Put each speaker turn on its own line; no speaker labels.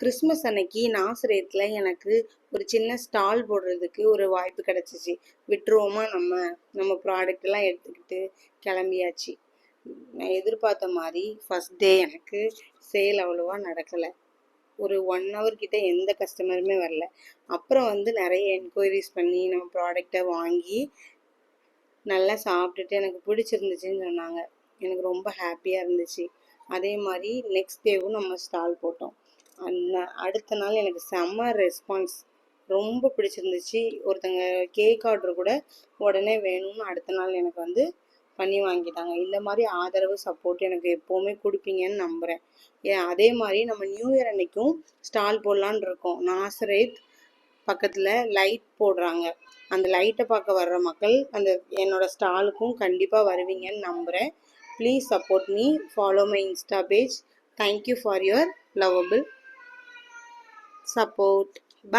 Christmas அன்னைக்கு நாசரேத்தில் எனக்கு ஒரு சின்ன ஸ்டால் போடுறதுக்கு ஒரு வாய்ப்பு கிடச்சிச்சு. விட்டுருவோமா நம்ம ப்ராடக்டெல்லாம் எடுத்துக்கிட்டு கிளம்பியாச்சு. நான் எதிர்பார்த்த மாதிரி ஃபஸ்ட் டே எனக்கு சேல் அவ்வளோவா நடக்கலை. ஒரு 1 hour கிட்ட எந்த கஸ்டமருமே வரல. அப்புறம் நிறைய என்கொயரிஸ் பண்ணி நம்ம ப்ராடக்டை வாங்கி நல்லா சாப்பிட்டுட்டு எனக்கு பிடிச்சிருந்துச்சின்னு சொன்னாங்க. எனக்கு ரொம்ப ஹாப்பியாக இருந்துச்சு. அதே மாதிரி நெக்ஸ்ட் டேவும் நம்ம ஸ்டால் போட்டோம். அடுத்த நாள் எனக்கு செம்ம ரெஸ்பான்ஸ், ரொம்ப பிடிச்சிருந்துச்சு. ஒருத்தங்க கேக் ஆர்டர் கூட உடனே வேணும்னு அடுத்த நாள் எனக்கு பண்ணி வாங்கிட்டாங்க. இந்த மாதிரி ஆதரவு சப்போர்ட் எனக்கு எப்போவுமே கொடுப்பீங்கன்னு நம்புகிறேன். அதே மாதிரி நம்ம நியூ இயர் அன்னைக்கும் ஸ்டால் போடலான் இருக்கோம். நாசரேத் பக்கத்தில் லைட் போடுறாங்க. அந்த லைட்டை பார்க்க வர்ற மக்கள் என்னோட ஸ்டாலுக்கும் கண்டிப்பாக வருவீங்கன்னு நம்புகிறேன். Please support me, follow my Insta page. Thank you for your lovable support. Bye.